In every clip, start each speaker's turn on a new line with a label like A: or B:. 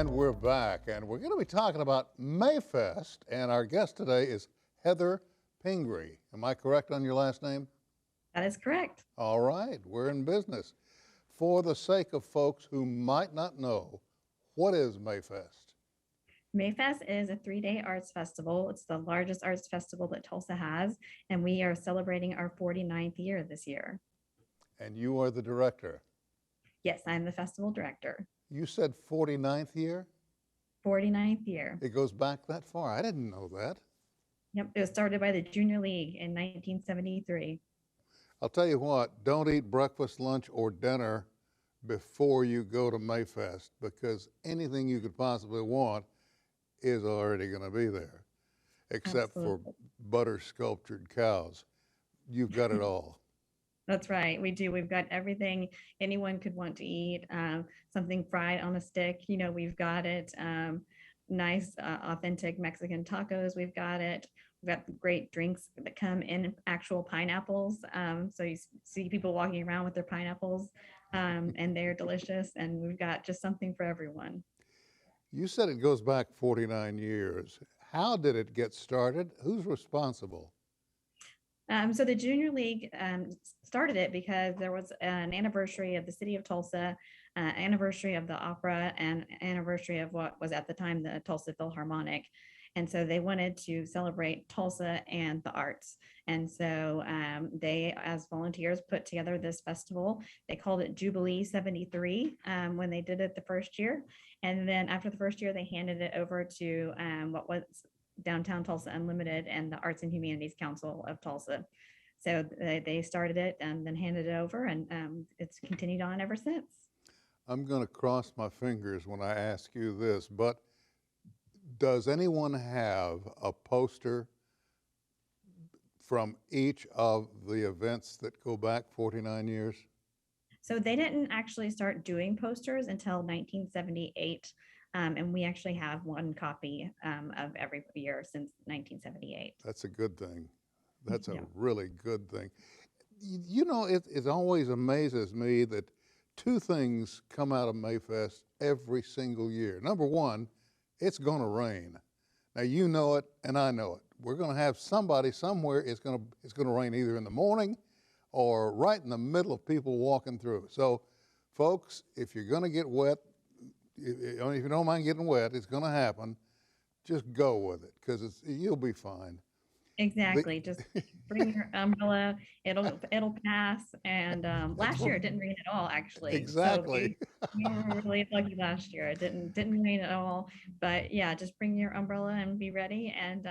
A: And we're back, and we're going to be talking about Mayfest, and our guest today is Heather Pingry. Am I correct on your last name?
B: That is correct.
A: All right, we're in business. For the sake of folks who might not know, what is Mayfest?
B: Mayfest is a 3-day arts festival. It's the largest arts festival that Tulsa has, and we are celebrating our 49th year this year.
A: And you are the director.
B: Yes, I'm the festival director.
A: You said 49th year?
B: 49th year.
A: It goes back that far. I didn't know that.
B: Yep, it was started by the Junior League in 1973.
A: I'll tell you what, don't eat breakfast, lunch, or dinner before you go to Mayfest, because anything you could possibly want is already going to be there, except
B: Absolutely.
A: for butter sculptured cows. You've got it all.
B: That's right. We do. We've got everything anyone could want to eat. Something fried on a stick, we've got it. Nice, authentic Mexican tacos, we've got it. We've got great drinks that come in actual pineapples. So you see people walking around with their pineapples, and they're delicious. And we've got just something for everyone.
A: You said it goes back 49 years. How did it get started? Who's responsible?
B: So the Junior League started it because there was an anniversary of the city of Tulsa, anniversary of the opera, and anniversary of what was at the time the Tulsa Philharmonic. And so they wanted to celebrate Tulsa and the arts. And so they, as volunteers, put together this festival. They called it Jubilee 73 when they did it the first year. And then after the first year, they handed it over to what was Downtown Tulsa Unlimited and the Arts and Humanities Council of Tulsa. So they started it and then handed it over, and it's continued on ever since.
A: I'm going to cross my fingers when I ask you this, but does anyone have a poster from each of the events that go back 49 years?
B: So they didn't actually start doing posters until 1978. And we actually have one copy of every year since 1978.
A: That's a good thing. That's a
B: Yeah.
A: really good thing. You know, it always amazes me that two things come out of Mayfest every single year. Number one, it's going to rain. Now you know it, and I know it. We're going to have somebody somewhere. It's going to rain either in the morning or right in the middle of people walking through. So, folks, if you're going to get wet, if you don't mind getting wet, it's going to happen. Just go with it, because you'll be fine.
B: Exactly.
A: The,
B: Just bring your umbrella. It'll pass. And
A: that's
B: last year
A: what
B: it didn't rain at all, actually. So
A: exactly.
B: we were really lucky last year. It didn't rain at all. But yeah, just bring your umbrella and be ready. And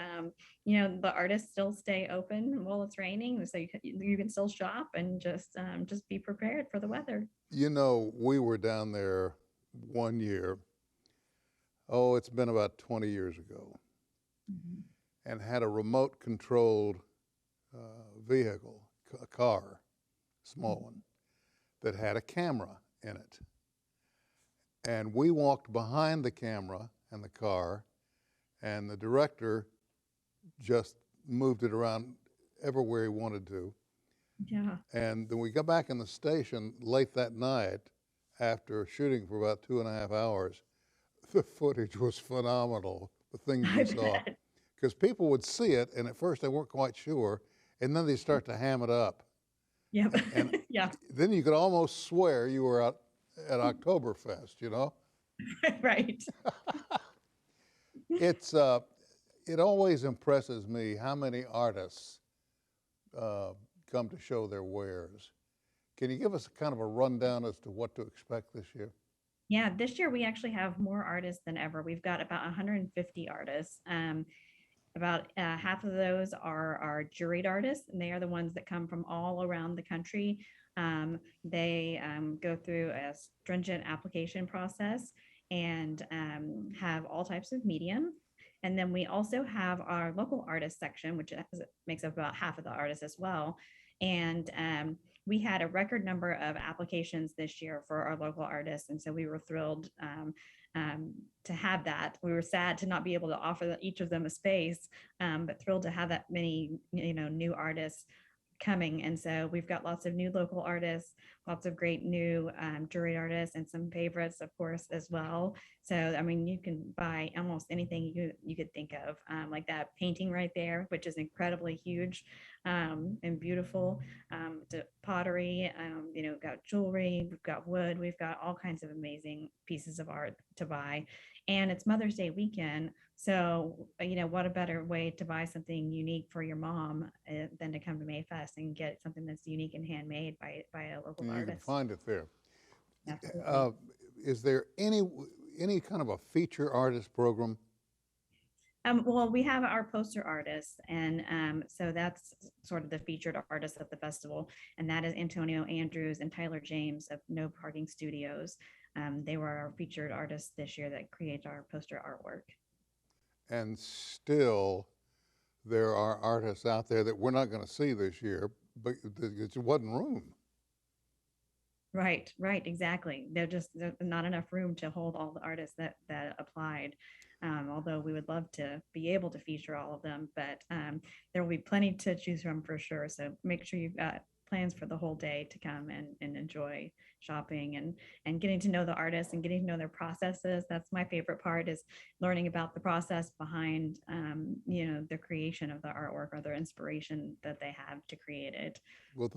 B: the artists still stay open while it's raining, so you can still shop and just be prepared for the weather.
A: You know, we were down there one year. Oh, it's been about 20 years ago,
B: Mhm.
A: and had a remote controlled vehicle, a car, small one, that had a camera in it. And we walked behind the camera and the car, and the director just moved it around everywhere he wanted to.
B: Yeah.
A: And then we got back in the station late that night after shooting for about 2.5 hours. The footage was phenomenal, the things we
B: I
A: saw.
B: bet.
A: Because people would see it, and at first they weren't quite sure, and then they start to ham it up.
B: Yep.
A: And
B: Yeah.
A: then you could almost swear you were out at Oktoberfest, you know?
B: Right.
A: It's, it always impresses me how many artists come to show their wares. Can you give us kind of a rundown as to what to expect this year?
B: Yeah, this year we actually have more artists than ever. We've got about 150 artists. About half of those are juried artists, and they are the ones that come from all around the country. They go through a stringent application process and have all types of medium. And then we also have our local artist section, which makes up about half of the artists as well. And we had a record number of applications this year for our local artists. And so we were thrilled to have that. We were sad to not be able to offer each of them a space, but thrilled to have that many, new artists coming. And so we've got lots of new local artists. lots of great new jewelry artists and some favorites, of course, as well. So, I mean, you can buy almost anything you could think of, like that painting right there, which is incredibly huge and beautiful. To pottery, we've got jewelry, we've got wood, we've got all kinds of amazing pieces of art to buy. And it's Mother's Day weekend. So, what a better way to buy something unique for your mom than to come to Mayfest and get something that's unique and handmade by a local
A: You can
B: artist.
A: find it there.
B: Absolutely.
A: Uh, is there any kind of a feature artist program?
B: Well, we have our poster artists, and so that's sort of the featured artists of the festival, and that is Antonio Andrews and Tyler James of No Parking Studios. They were our featured artists this year that create our poster artwork.
A: And still, there are artists out there that we're not going to see this year, but there wasn't room.
B: Right, exactly. There's not enough room to hold all the artists that applied. Although we would love to be able to feature all of them, but there will be plenty to choose from for sure. So make sure you've got plans for the whole day to come and enjoy shopping and getting to know the artists and getting to know their processes. That's my favorite part, is learning about the process behind the creation of the artwork or their inspiration that they have to create it.
A: Well,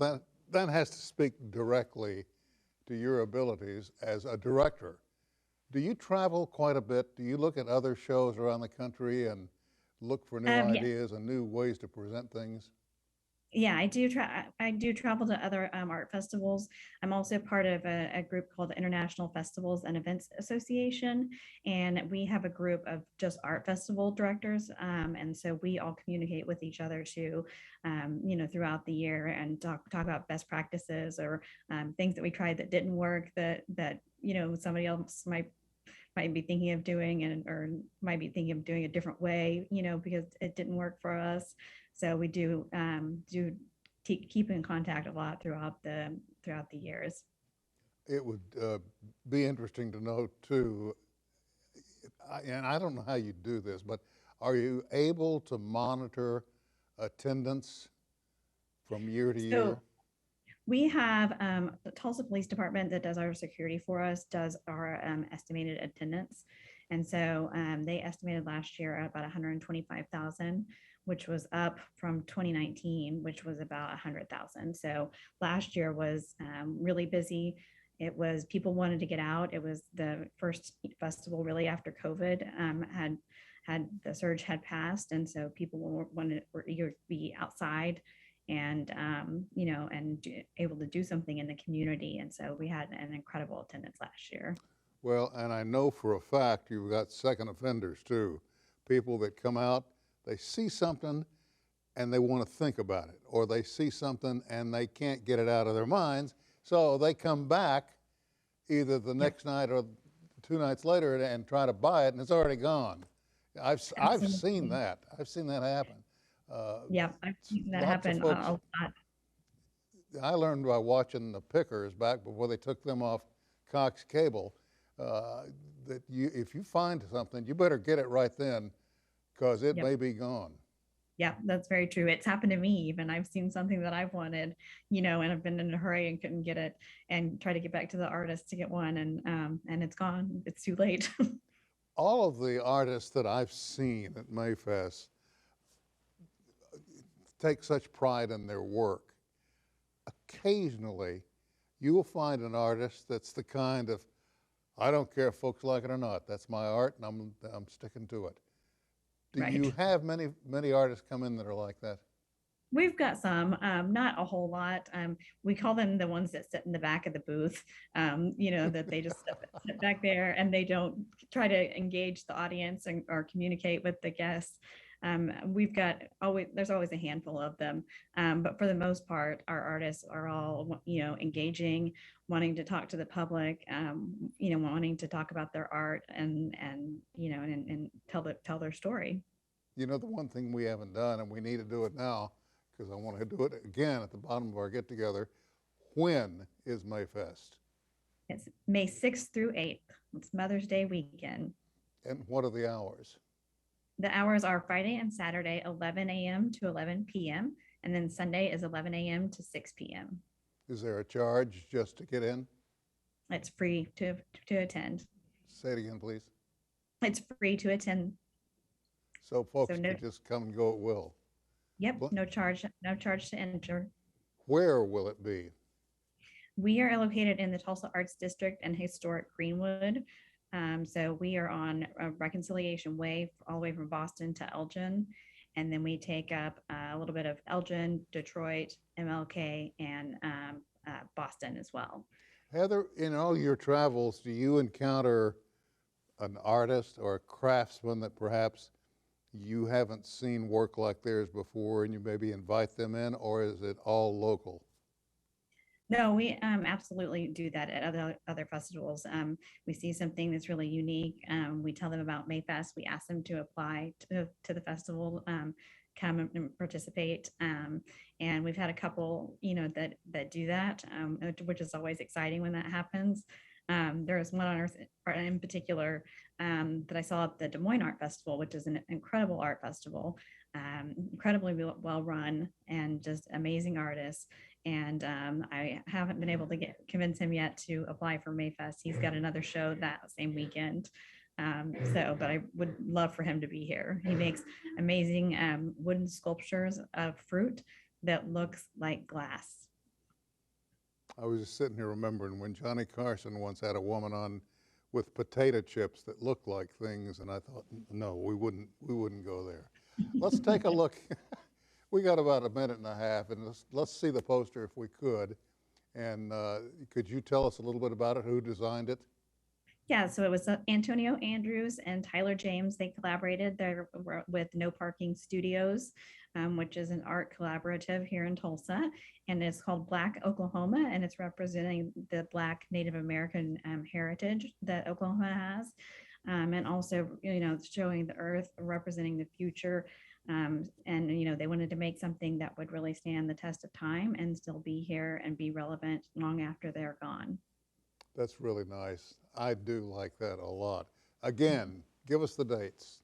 A: that has to speak directly to your abilities as a director. Do you travel quite a bit? Do you look at other shows around the country and look for new
B: Yeah,
A: ideas and new ways to present things?
B: yeah, I do travel to other art festivals. I'm also part of a group called the International Festivals and Events Association, and we have a group of just art festival directors. And so we all communicate with each other too, throughout the year, and talk about best practices or things that we tried that didn't work, that somebody else might be thinking of doing, and or might be thinking of doing a different way, because it didn't work for us. So we do keep in contact a lot throughout the years.
A: It would be interesting to know too, and I don't know how you do this, but are you able to monitor attendance from year to year?
B: So we have the Tulsa Police Department that does our security for us, does our estimated attendance. And so they estimated last year at about 125,000, which was up from 2019, which was about 100,000. So last year was really busy. It was, people wanted to get out. It was the first festival really after COVID had the surge had passed, and so people were eager to be outside and able to do something in the community. And so we had an incredible attendance last year.
A: Well, and I know for a fact you've got second offenders too. People that come out, they see something and they want to think about it, or they see something and they can't get it out of their minds, so they come back either the
B: Yep.
A: next night or 2 nights later and try to buy it, and it's already gone. I've seen
B: Absolutely.
A: that. I've seen that happen. Uh,
B: Yeah, I've seen that
A: Lots of
B: happen
A: folks.
B: a lot.
A: I learned by watching the Pickers back before they took them off Cox Cable, uh, that if you find something, you better get it right then, because it
B: Yep.
A: may be gone.
B: Yeah, that's very true. It's happened to me even. I've seen something that I've wanted, and I've been in a hurry and couldn't get it, and try to get back to the artist to get one, and it's gone. It's too late.
A: All of the artists that I've seen at Mayfest take such pride in their work. Occasionally, you will find an artist that's the kind of, I don't care if folks like it or not, that's my art and I'm sticking to it. Do you
B: Right.
A: have many artists come in that are like that?
B: We've got some, not a whole lot. We call them the ones that sit in the back of the booth, that they just sit back there and they don't try to engage the audience or communicate with the guests. There's always a handful of them. But for the most part, our artists are all, engaging, wanting to talk to the public, wanting to talk about their art and tell their story.
A: You know, the one thing we haven't done, and we need to do it now, because I want to do it again at the bottom of our get together. When is Mayfest?
B: It's May 6th through 8th. It's Mother's Day weekend.
A: And what are the hours?
B: The hours are Friday and Saturday, 11 a.m. to 11 p.m. And then Sunday is 11 a.m. to 6 p.m.
A: Is there a charge just to get in?
B: It's free to attend.
A: Say it again, please.
B: It's free to attend.
A: So
B: So
A: folks
B: no,
A: can just come and go at will.
B: yep,
A: Wh-
B: no charge to enter.
A: Where will it be?
B: We are located in the Tulsa Arts District and Historic Greenwood. So we are on Reconciliation Way, all the way from Boston to Elgin. And then we take up a little bit of Elgin, Detroit, MLK, and Boston as well.
A: Heather, in all your travels, do you encounter an artist or a craftsman that perhaps you haven't seen work like theirs before and you maybe invite them in, or is it all local?
B: No, we absolutely do that at other festivals. We see something that's really unique. We tell them about Mayfest. We ask them to apply to the festival, come and participate. And we've had a couple, that do that, which is always exciting when that happens. There was one on Earth in particular that I saw at the Des Moines Art Festival, which is an incredible art festival, incredibly well run, and just amazing artists. And I haven't been able to convince him yet to apply for Mayfest. He's got another show that same weekend. But I would love for him to be here. He makes amazing wooden sculptures of fruit that looks like glass.
A: I was just sitting here remembering when Johnny Carson once had a woman on with potato chips that looked like things, and I thought, no, we wouldn't go there. Let's take a look. We got about a minute and a half, and let's see the poster if we could. And could you tell us a little bit about it? Who designed it?
B: Yeah, so it was Antonio Andrews and Tyler James. They collaborated there with No Parking Studios, which is an art collaborative here in Tulsa. And it's called Black Oklahoma, and it's representing the Black Native American heritage that Oklahoma has. And also, showing the earth, representing the future. And they wanted to make something that would really stand the test of time and still be here and be relevant long after they're gone.
A: That's really nice. I do like that a lot. Again, give us the dates.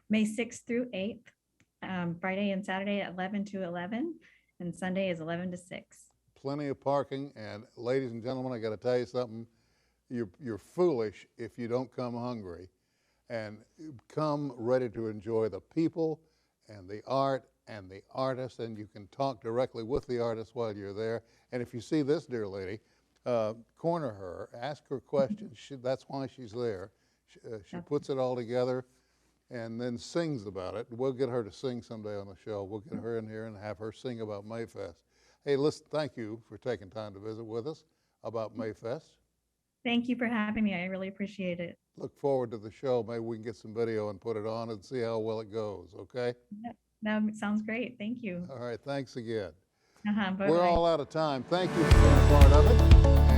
B: May 6th through 8th, Friday and Saturday at 11 to 11, and Sunday is 11 to 6.
A: Plenty of parking, and ladies and gentlemen, I got to tell you something. You're foolish if you don't come hungry, and come ready to enjoy the people and the art and the artist, and you can talk directly with the artist while you're there. And if you see this dear lady, corner her, ask her questions. That's why she's there. She puts it all together and then sings about it. We'll get her to sing someday on the show. We'll get her in here and have her sing about Mayfest. Hey, listen, thank you for taking time to visit with us about Mayfest.
B: Thank you for having me. I really appreciate it.
A: Look forward to the show. Maybe we can get some video and put it on and see how well it goes, okay?
B: That sounds great. Thank you.
A: All right, thanks again.
B: Bye-bye.
A: We're all out of time. Thank you for being a part of it.